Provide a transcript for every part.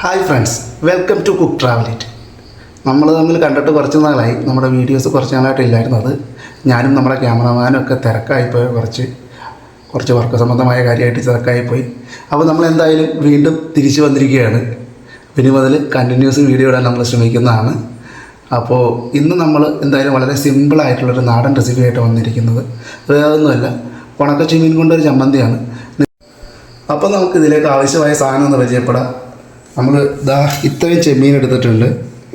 Hi friends, welcome to cook travel eat. നമ്മൾ തമ്മിൽ കണ്ടിട്ട് കുറച്ച് നാളായി. നമ്മുടെ വീഡിയോസ് കുറച്ച് നാളായിട്ടില്ലായിരുന്നു. അത് ഞാനും നമ്മുടെ ക്യാമറമാനും ഒക്കെ തിരക്കായിപ്പോയി, കുറച്ച് വർക്ക് സംബന്ധമായ കാര്യമായിട്ട് തിരക്കായിപ്പോയി. അപ്പോൾ നമ്മൾ എന്തായാലും വീണ്ടും തിരിച്ചു വന്നിരിക്കുകയാണ്. ഇനി മുതൽ കണ്ടിന്യൂസ് വീഡിയോ ഇടാൻ നമ്മൾ ശ്രമിക്കുന്നതാണ്. അപ്പോൾ ഇന്ന് നമ്മൾ എന്തായാലും വളരെ സിമ്പിളായിട്ടുള്ളൊരു നാടൻ റെസിപ്പി ആയിട്ട് വന്നിരിക്കുന്നത്. വേറൊന്നുമല്ല, ഉണക്കച്ചെമ്മീൻ കൊണ്ടൊരു ചമ്മന്തിയാണ്. അപ്പോൾ നമുക്ക് ഇതിലേക്ക് ആവശ്യമായ സാധനം ഒന്ന് പരിചയപ്പെടാം. നമ്മൾ ഇത്രയും ചെമ്മീൻ എടുത്തിട്ടുണ്ട്.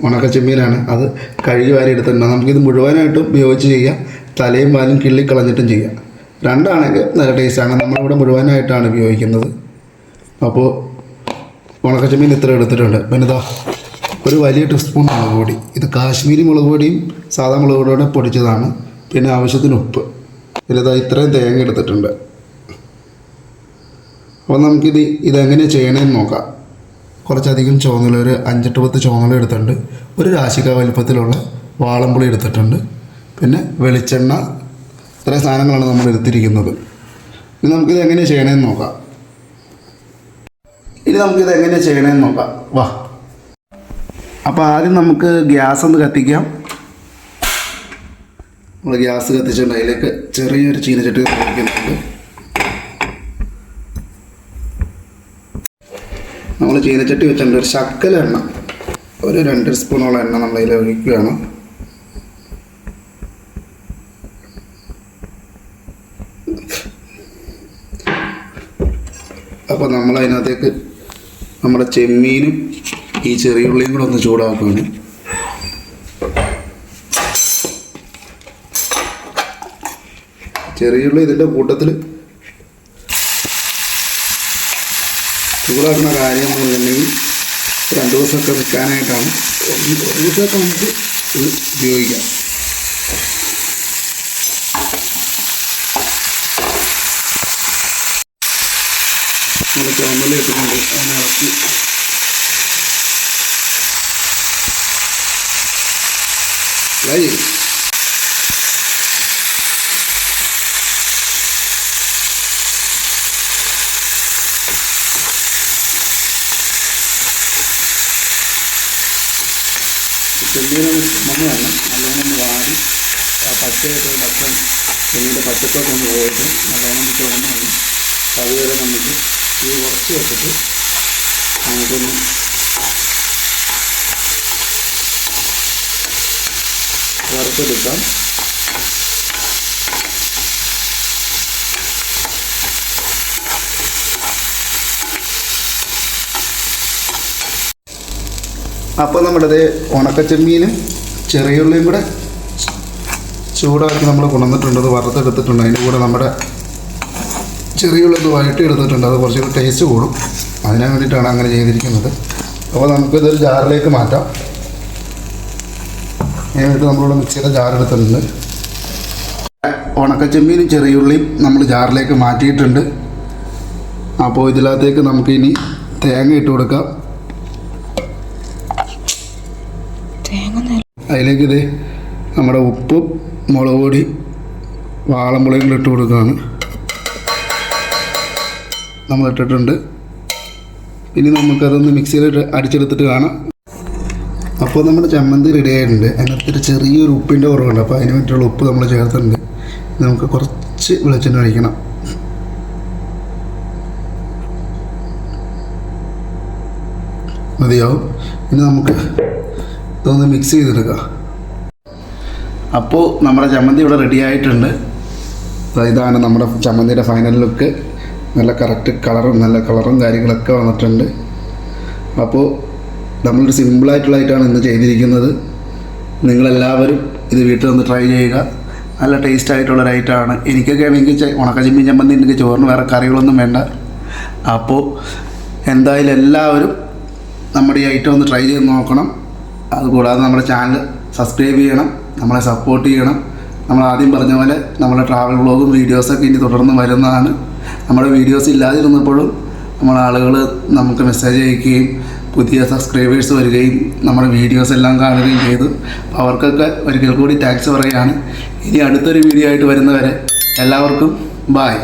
ഉണക്ക ചെമ്മീനാണ്, അത് കഴുകി വാരി എടുത്തിട്ടുണ്ട്. നമുക്കിത് മുഴുവനായിട്ടും ഉപയോഗിച്ച് ചെയ്യാം, തലയും വാലും കിള്ളിക്കളഞ്ഞിട്ടും ചെയ്യാം. രണ്ടാണെങ്കിൽ നല്ല ടേസ്റ്റാണ്. നമ്മളിവിടെ മുഴുവനായിട്ടാണ് ഉപയോഗിക്കുന്നത്. അപ്പോൾ ഉണക്ക ചെമ്മീൻ ഇത്ര എടുത്തിട്ടുണ്ട്. പിന്നെ ഒരു വലിയ ടീസ്പൂൺ മുളക് പൊടി. ഇത് കാശ്മീരി മുളക് പൊടിയും സാധാ മുളക് പൊടിയോടെ പൊടിച്ചതാണ്. പിന്നെ ആവശ്യത്തിന് ഉപ്പ്. പിന്നെ ഇത്രയും തേങ്ങ എടുത്തിട്ടുണ്ട്. അപ്പോൾ നമുക്കിത് ഇതെങ്ങനെ ചെയ്യണമെന്ന് നോക്കാം. കുറച്ചധികം ചുവന്നുള്ളി, ഒരു 5-10 ചുവന്നുള്ളി എടുത്തിട്ടുണ്ട്. ഒരു രാശിക്ക വലുപ്പത്തിലുള്ള വാളംപുളി എടുത്തിട്ടുണ്ട്. പിന്നെ വെളിച്ചെണ്ണ. ഇത്രയും സാധനങ്ങളാണ് നമ്മൾ എടുത്തിരിക്കുന്നത്. ഇനി നമുക്കിത് എങ്ങനെ ചെയ്യണമെന്ന് നോക്കാം. വാ. അപ്പോൾ ആദ്യം നമുക്ക് ഗ്യാസ് ഒന്ന് കത്തിക്കാം. നമ്മൾ ഗ്യാസ് കത്തിച്ചിട്ടുണ്ട്. അതിലേക്ക് ചെറിയൊരു ചീനച്ചട്ടി ഉപയോഗിക്കുന്നുണ്ട്. നമ്മൾ ചീനച്ചട്ടി വെച്ചിട്ടുണ്ട്. ഒരു ശക്കല എണ്ണ, ഒരു 2 സ്പൂണോളം എണ്ണ നമ്മളതിൽ ഒഴിക്കുകയാണ്. അപ്പോൾ നമ്മൾ അതിനകത്തേക്ക് നമ്മുടെ ചെമ്മീനും ഈ ചെറിയ ഉള്ളിയും കൂടെ ഒന്ന് ചൂടാക്കുകയാണ്. ചെറിയ ഉള്ളി ഇതിൻ്റെ കൂട്ടത്തിൽ ചൂടാക്കുന്ന കാര്യം എന്ന് പറഞ്ഞിട്ടുണ്ടെങ്കിൽ 2 ദിവസമൊക്കെ നിൽക്കാനായിട്ടാണ്. ഒരു ദിവസമൊക്കെ നമുക്ക് ഇത് ഉപയോഗിക്കാം. നമ്മൾ ചുമല ഇട്ടുകൊണ്ട് അതിനിറക്കി ഫ്രൈ ചെയ്യും. ചെമ്മീൻ മണ്ണാണ് നല്ലോണം വാടി പച്ചയായിട്ട് ചെമ്മീൻ്റെ പച്ചക്കൊക്കെ ഒന്ന് പോയിട്ട് നല്ലോണം ചുവന്നാണ്. അതുവരെ നമുക്ക് ഈ ഉറച്ച് വെച്ചിട്ട് നമുക്കൊന്ന് വറുത്തെടുക്കാം. അപ്പോൾ നമ്മുടെ ഉണക്കച്ചെമ്മീനും ചെറിയുള്ളിയും കൂടെ ചൂടാക്കി നമ്മൾ കൊണ്ടുവന്നിട്ടുണ്ട്. അത് വറുത്തെടുത്തിട്ടുണ്ട്. അതിൻ്റെ കൂടെ നമ്മുടെ ചെറിയുള്ളി ഒന്ന് വഴറ്റി എടുത്തിട്ടുണ്ട്. അത് കുറച്ചുകൂടി ടേസ്റ്റ് കൂടും. അതിന് വേണ്ടിയിട്ടാണ് അങ്ങനെ ചെയ്തിരിക്കുന്നത്. അപ്പോൾ നമുക്കിതൊരു ജാറിലേക്ക് മാറ്റാം. അതിനായിട്ട് നമ്മളിവിടെ മിക്സിയുടെ ജാറെടുത്തിട്ടുണ്ട്. ഉണക്കച്ചെമ്മീനും ചെറിയുള്ളിയും നമ്മൾ ജാറിലേക്ക് മാറ്റിയിട്ടുണ്ട്. അപ്പോൾ ഇതിനകത്തേക്ക് നമുക്കിനി തേങ്ങ ഇട്ട് കൊടുക്കാം. അതിലേക്ക് നമ്മുടെ ഉപ്പും മുളക് പൊടി വാളംപുളിയും ഇട്ട് കൊടുക്കുകയാണ്. നമ്മളിട്ടിട്ടുണ്ട്. ഇനി നമുക്കതൊന്ന് മിക്സിയിൽ അടിച്ചെടുത്തിട്ട് കാണാം. അപ്പോൾ നമ്മുടെ ചമ്മന്തി റെഡി ആയിട്ടുണ്ട്. അതിനകത്തൊരു ചെറിയൊരു ഉപ്പിൻ്റെ കുറവുണ്ട്. അപ്പോൾ അതിന് വേണ്ടിയിട്ടുള്ള ഉപ്പ് നമ്മൾ ചേർത്തിട്ടുണ്ട്. നമുക്ക് കുറച്ച് വെളിച്ചെണ്ണ ഒഴിക്കണം. മതിയാവും. ഇനി നമുക്ക് ഇതൊന്ന് മിക്സ് ചെയ്തെടുക്കുക. അപ്പോൾ നമ്മുടെ ചമ്മന്തി ഇവിടെ റെഡി ആയിട്ടുണ്ട്. ഇതാണ് നമ്മുടെ ചമ്മന്തിയുടെ ഫൈനൽ ലുക്ക്. നല്ല കറക്റ്റ് കളറും കാര്യങ്ങളൊക്കെ വന്നിട്ടുണ്ട്. അപ്പോൾ നമ്മളൊരു സിമ്പിളായിട്ടുള്ളതായിട്ടാണ് ഇന്ന് ചെയ്തിരിക്കുന്നത്. നിങ്ങളെല്ലാവരും ഇത് വീട്ടിൽ നിന്ന് ട്രൈ ചെയ്യുക. നല്ല ടേസ്റ്റ് ആയിട്ടുള്ളൊരൈറ്റമാണ്. എനിക്കൊക്കെ ആണെങ്കിൽ ഉണക്കച്ചെമ്മീൻ ചമ്മന്തി ഉണ്ടെങ്കിൽ ചോറിന് വേറെ കറികളൊന്നും വേണ്ട. അപ്പോൾ എന്തായാലും എല്ലാവരും നമ്മുടെ ഈ ഐറ്റം ഒന്ന് ട്രൈ ചെയ്ത് നോക്കണം. അതുകൂടാതെ നമ്മുടെ ചാനൽ സബ്സ്ക്രൈബ് ചെയ്യണം, നമ്മളെ സപ്പോർട്ട് ചെയ്യണം. നമ്മൾ ആദ്യം പറഞ്ഞ പോലെ നമ്മുടെ ട്രാവൽ വ്ളോഗും വീഡിയോസൊക്കെ ഇനി തുടർന്ന് വരുന്നതാണ്. നമ്മുടെ വീഡിയോസ് ഇല്ലാതിരുന്നപ്പോഴും നമ്മുടെ ആളുകൾ നമുക്ക് മെസ്സേജ് അയക്കുകയും പുതിയ സബ്സ്ക്രൈബേഴ്സ് വരികയും നമ്മുടെ വീഡിയോസ് എല്ലാം കാണുകയും ചെയ്തു. അപ്പോൾ അവർക്കൊക്കെ ഒരിക്കൽ കൂടി താങ്ക്സ് പറയുകയാണ്. ഇനി അടുത്തൊരു വീഡിയോ ആയിട്ട് വരുന്നവരെ എല്ലാവർക്കും ബായ്.